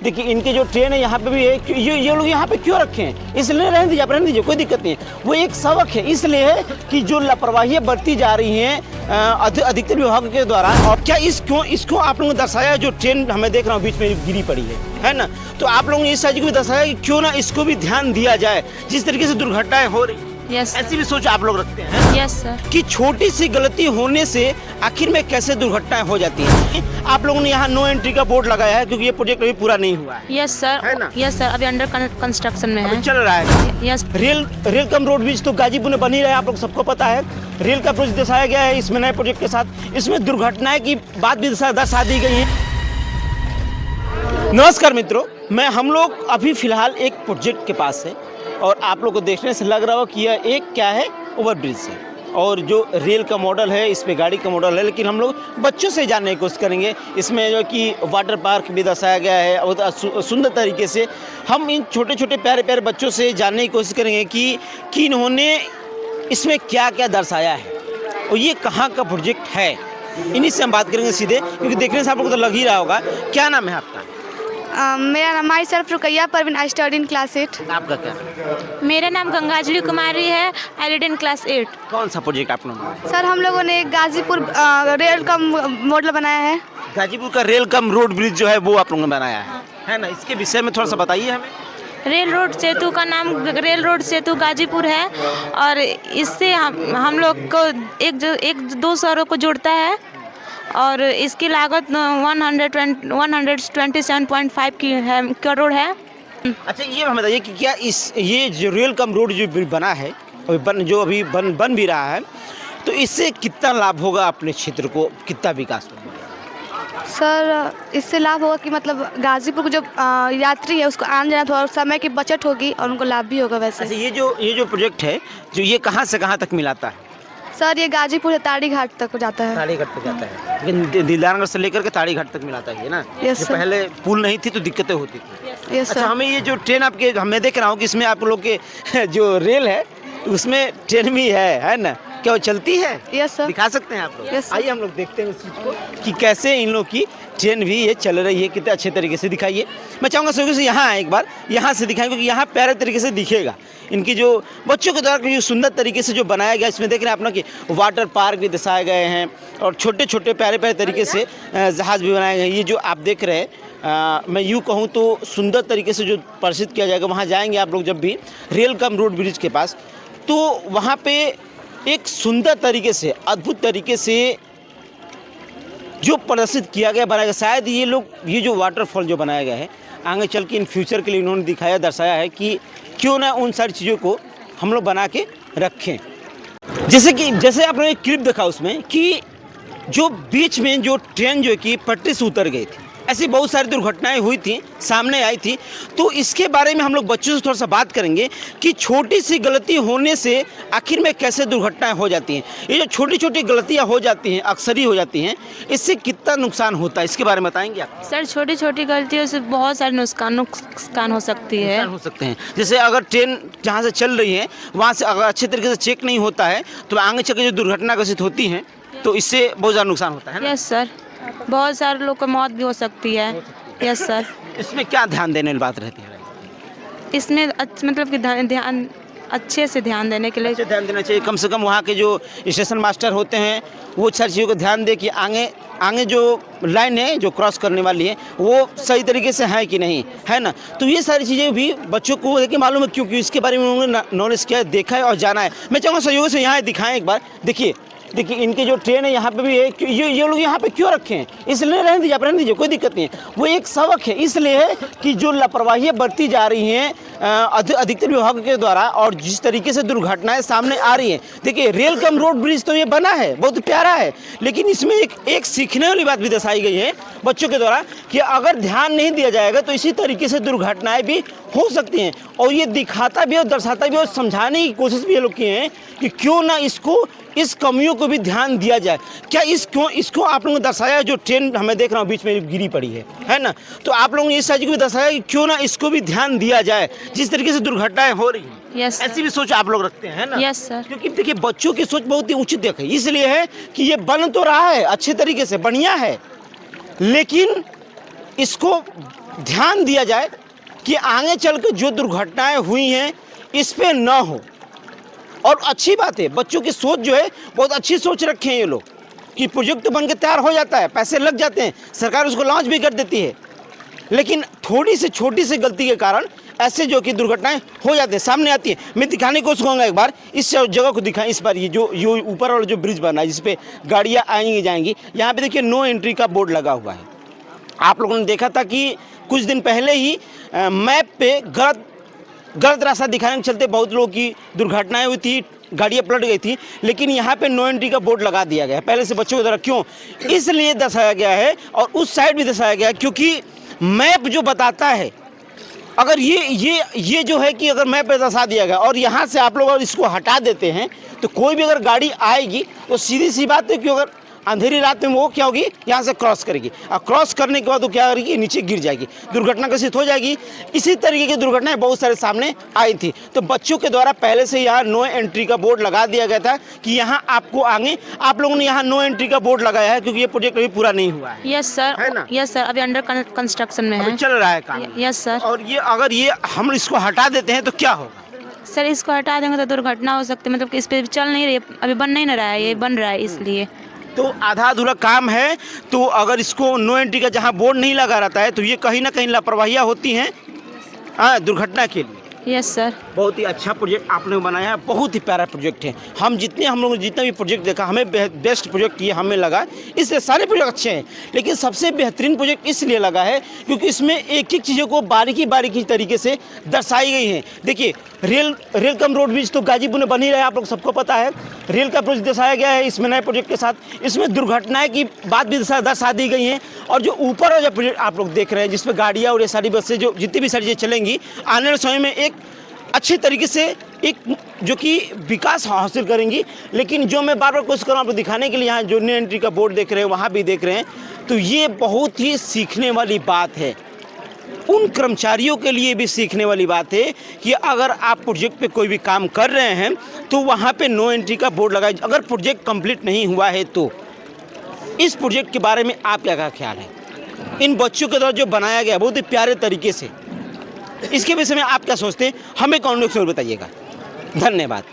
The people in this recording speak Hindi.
देखिए इनके जो ट्रेन है यहाँ पे भी है, ये लोग यहाँ पे क्यों रखे हैं? इसलिए रहने दीजिए, आप रहने दीजिए, कोई दिक्कत नहीं है। वो एक सबक है, इसलिए है कि जो लापरवाही बरती जा रही हैं अधिकतर विभाग के द्वारा। और क्या इसको आप लोगों ने दर्शाया, जो ट्रेन हमें देख रहा हूँ बीच में गिरी पड़ी है ना? तो आप लोगों ने इस चीज को भी दर्शाया कि क्यों ना इसको भी ध्यान दिया जाए, जिस तरीके से दुर्घटनाएं हो रही। यस ऐसी भी सोच आप लोग रखते हैं? Yes sir. कि छोटी सी गलती होने से आखिर में कैसे दुर्घटनाएं हो जाती हैं। आप लोगों ने यहाँ नो एंट्री का बोर्ड लगाया है क्योंकि ये प्रोजेक्ट अभी पूरा नहीं हुआ है। यस सर, है ना? यस सर, अभी अंडर कंस्ट्रक्शन में है। चल रहा है। Yes. Rail cum road bridge तो गाजीपुर में बन ही रहा है, आप लोग सबको पता है। रेल का प्रोजेक्ट दर्शाया गया है इसमें नए प्रोजेक्ट के साथ। इसमें दुर्घटनाएं की बात भी दर्शा दी गई है। नमस्कार मित्रों, हम लोग अभी फिलहाल एक प्रोजेक्ट के पास है और आप लोग को देखने से लग रहा हो कि यह एक क्या है, ओवरब्रिज है। और जो रेल का मॉडल है, इस पे गाड़ी का मॉडल है, लेकिन हम लोग बच्चों से जानने की कोशिश करेंगे। इसमें जो कि वाटर पार्क भी दर्शाया गया है और सुंदर तरीके से हम इन छोटे छोटे प्यारे प्यारे बच्चों से जानने की कोशिश करेंगे कि इन्होंने इसमें क्या क्या दर्शाया है और ये कहाँ का प्रोजेक्ट है। इन्हीं से हम बात करेंगे सीधे, क्योंकि देखने से आप लोग को तो लग ही रहा होगा। क्या नाम है आपका? मेरा नाम myself Rukaiya Parveen, I study in class 8। आपका क्या? मेरा नाम गंगाजली कुमारी है, आई रीड इन क्लास 8। कौन सा प्रोजेक्ट आप लोगों ने? सर हम लोगों ने गाजीपुर रेल का मॉडल बनाया है। गाजीपुर का रेल कम रोड ब्रिज जो है वो आप लोगों ने बनाया है ना? इसके विषय में थोड़ा सा बताइए हमें। रेल रोड सेतु का नाम रेल रोड सेतु गाजीपुर है और इससे हम लोग को एक दो शहरों को जोड़ता है और इसकी लागत 127.5 की है, करोड़ है। अच्छा ये हमें बताइए कि क्या ये जो रेल कम रोड जो बना है अभी बन भी रहा है, तो इससे कितना लाभ होगा अपने क्षेत्र को, कितना विकास होगा? सर इससे लाभ होगा कि मतलब गाजीपुर के जो यात्री है उसको आने जाना थोड़ा समय की बचत होगी और उनको लाभ भी होगा। वैसे अच्छा ये जो प्रोजेक्ट है जो ये कहाँ से कहाँ तक मिलाता है? सर ये गाजीपुर से ताड़ी घाट तक जाता है। ताड़ी घाट तक जाता है, लेकिन दिलदारनगर से लेकर के ताड़ी घाट तक मिलाता है ना? Yes sir. पहले पुल नहीं थी तो दिक्कतें होती थी। यस अच्छा सर। हमें ये जो ट्रेन आपके मैं देख रहा हूँ कि इसमें आप लोग के जो रेल है उसमें ट्रेन भी है ना? क्या वो चलती है? Yes sir. दिखा सकते हैं आप लोग? Yes sir. आइए हम लोग देखते हैं उस चीज़ को कि कैसे इन लोग की ट्रेन भी ये चल रही है, कितने अच्छे तरीके से दिखाइए। मैं चाहूँगा सभी से यहाँ एक बार यहाँ से दिखाएं, क्योंकि यहाँ प्यारे तरीके से दिखेगा इनकी जो बच्चों के द्वारा जो सुंदर तरीके से जो बनाया गया। इसमें देख रहे हैं आप लोग कि वाटर पार्क भी दर्शाए गए हैं और छोटे छोटे प्यारे प्यारे तरीके से जहाज़ भी बनाए गए हैं। ये जो आप देख रहे हैं मैं यूँ कहूँ तो सुंदर तरीके से जो प्रदर्शित किया जाएगा। वहाँ जाएंगे आप लोग जब भी रेल कम रोड ब्रिज के पास, तो वहाँ पे एक सुंदर तरीके से, अद्भुत तरीके से जो प्रदर्शित किया गया, बनाया गया। शायद ये जो वाटरफॉल जो बनाया गया है आगे चल के इन फ्यूचर के लिए इन्होंने दिखाया, दर्शाया है कि क्यों ना उन सारी चीज़ों को हम लोग बना के रखें। जैसे आपने एक क्लिप देखा उसमें कि जो बीच में जो ट्रेन जो कि पटरी से उतर गई थी, ऐसी बहुत सारी दुर्घटनाएं हुई थी, सामने आई थी। तो इसके बारे में हम लोग बच्चों से थोड़ा सा बात करेंगे कि छोटी सी गलती होने से आखिर में कैसे दुर्घटनाएं हो जाती हैं। ये जो छोटी छोटी गलतियां हो जाती हैं, अक्सर ही हो जाती हैं, इससे कितना नुकसान होता है, इसके बारे में बताएंगे आप? सर छोटी छोटी गलतियों से बहुत सारे नुकसान हो सकती है। हो सकते हैं। जैसे अगर ट्रेन जहाँ से चल रही है वहाँ से अगर अच्छे तरीके से चेक नहीं होता है तो आगे चल के जो दुर्घटना ग्रसित होती हैं तो इससे बहुत ज़्यादा नुकसान होता है ना? यस सर, बहुत सारे लोग को मौत भी हो सकती है। Yes sir. इसमें क्या ध्यान देने वाली बात रहती है? इसमें मतलब कि ध्यान अच्छे से ध्यान देने के लिए अच्छे ध्यान देना चाहिए। कम से कम वहाँ के जो स्टेशन मास्टर होते हैं वो सारी चीज़ों को ध्यान दे कि आगे जो लाइन है जो क्रॉस करने वाली है वो सही तरीके से है कि नहीं, है ना? तो ये सारी चीज़ें भी बच्चों को देखिए मालूम है, क्योंकि इसके बारे में उन्होंने नॉलेज किया है, देखा है और जाना है। मैं चाहूँगा सहयोग से यहाँ दिखाएं एक बार। देखिए इनके जो ट्रेन है यहाँ पे भी है, ये लोग यहाँ पे क्यों रखे हैं? इसलिए रहने दीजिए, आप रहने दीजिए, कोई दिक्कत नहीं है। वो एक सबक है, इसलिए है कि जो लापरवाही बरती जा रही हैं अधिकतर विभाग के द्वारा और जिस तरीके से दुर्घटनाएं सामने आ रही हैं। देखिए रेल कम रोड ब्रिज तो ये बना है, बहुत प्यारा है, लेकिन इसमें एक सीखने वाली बात भी दर्शाई गई है बच्चों के द्वारा कि अगर ध्यान नहीं दिया जाएगा तो इसी तरीके से दुर्घटनाएं भी हो सकती हैं। और ये दिखाता भी और दर्शाता भी और समझाने की कोशिश भी ये लोग किए हैं कि क्यों ना इस कमियों को भी ध्यान दिया जाए। क्या इसको आप लोगों ने दर्शाया, जो ट्रेन हमें देख रहा हूँ बीच में गिरी पड़ी है ना? तो आप लोगों ने इस चीज़ को भी दर्शाया कि क्यों ना इसको भी ध्यान दिया जाए, जिस तरीके से दुर्घटनाएं हो रही हैं। यस ऐसी भी सोच आप लोग रखते हैं ना? Yes sir. क्योंकि देखिए बच्चों की सोच बहुत ही उचित है, इसलिए है कि ये बन तो रहा है अच्छे तरीके से, बढ़िया है, लेकिन इसको ध्यान दिया जाए कि आगे चल के जो दुर्घटनाएं हुई हैं इस पे न हो। और अच्छी बात है, बच्चों की सोच जो है बहुत अच्छी सोच रखे हैं ये लोग कि प्रोजेक्ट तो बन के तैयार हो जाता है, पैसे लग जाते हैं, सरकार उसको लॉन्च भी कर देती है, लेकिन थोड़ी सी छोटी सी गलती के कारण ऐसे जो कि दुर्घटनाएं हो जाती हैं, सामने आती है। मैं दिखाने की कोशिश करूँगा, एक बार इस जगह को दिखाएं। इस बार ये जो ऊपर वाला जो ब्रिज बना है जिस पे गाड़ियाँ आएंगी जाएंगी, यहाँ पे देखिए नो एंट्री का बोर्ड लगा हुआ है। आप लोगों ने देखा था कि कुछ दिन पहले ही मैप पे गलत रास्ता दिखाने के चलते बहुत लोगों की दुर्घटनाएं हुई थी, गाड़ियाँ पलट गई थी, लेकिन यहाँ पे नो एंट्री का बोर्ड लगा दिया गया है पहले से बच्चों की तरह। क्यों? इसलिए दर्शाया गया है और उस साइड भी दर्शाया गया है क्योंकि मैप जो बताता है, अगर ये जो है कि अगर मैप पे दर्शा दिया गया और यहाँ से आप लोग अगर इसको हटा देते हैं तो कोई भी अगर गाड़ी आएगी तो सीधी सी बात है कि अगर अंधेरी रात में वो क्या होगी, यहाँ से क्रॉस करेगी और क्रॉस करने के बाद वो क्या करेगी, नीचे गिर जाएगी, दुर्घटना ग्रसित हो जाएगी। इसी तरीके की दुर्घटनाएं बहुत सारे सामने आई थी। तो बच्चों के द्वारा पहले से यहाँ नो एंट्री का बोर्ड लगा दिया गया था कि यहाँ आपको आगे, आप लोगों ने यहाँ नो एंट्री का बोर्ड लगाया है क्योंकि ये प्रोजेक्ट अभी पूरा नहीं हुआ है। यस सर, है ना? यस सर, अभी अंडर कंस्ट्रक्शन में अभी है। चल रहा है काम। Yes sir. और ये अगर ये हम इसको हटा देते हैं तो क्या होगा? सर इसको हटा देंगे तो दुर्घटना हो सकती है, मतलब कि इस पे चल नहीं रही, अभी बन नहीं रहा है, ये बन रहा है इसलिए। तो आधा अधूरा काम है। तो अगर इसको नो एंट्री का जहाँ बोर्ड नहीं लगा रहता है तो ये कहीं ना कहीं लापरवाहियाँ होती हैं दुर्घटना के लिए। Yes sir. बहुत ही अच्छा प्रोजेक्ट आपने बनाया है, बहुत ही प्यारा प्रोजेक्ट है। हम लोगों ने जितना भी प्रोजेक्ट देखा हमें बेस्ट प्रोजेक्ट ये हमें लगा, इसलिए सारे प्रोजेक्ट अच्छे हैं, लेकिन सबसे बेहतरीन प्रोजेक्ट इसलिए लगा है क्योंकि इसमें एक एक चीज़ों को बारीकी तरीके से दर्शाई गई हैं। देखिए रेल कम रोड ब्रिज तो गाजीपुर में बन ही रहा है, आप लोग सबको पता है। रेल का प्रोजेक्ट दर्शाया गया है इसमें नए प्रोजेक्ट के साथ। इसमें दुर्घटनाएं की बात भी दर्शा दी गई हैं। और जो ऊपर वाला प्रोजेक्ट आप लोग देख रहे हैं जिसमें गाड़ियाँ और ये सारी बसें जो जितनी भी सारी चीज़ें चलेंगी आने वाले समय में एक अच्छे तरीके से एक जो कि विकास हासिल करेंगी। लेकिन जो मैं बार बार कोशिश कर रहा हूँ आपको दिखाने के लिए, यहाँ जो नो एंट्री का बोर्ड देख रहे हैं वहाँ भी देख रहे हैं, तो ये बहुत ही सीखने वाली बात है। उन कर्मचारियों के लिए भी सीखने वाली बात है कि अगर आप प्रोजेक्ट पे कोई भी काम कर रहे हैं तो वहाँ पे नो एंट्री का बोर्ड लगाए। अगर प्रोजेक्ट कंप्लीट नहीं हुआ है तो इस प्रोजेक्ट के बारे में आप क्या ख्याल है? इन बच्चों के द्वारा जो बनाया गया बहुत ही प्यारे तरीके से, इसके विषय में आप क्या सोचते हैं? हमें कमेंट बॉक्स में बताइएगा। धन्यवाद।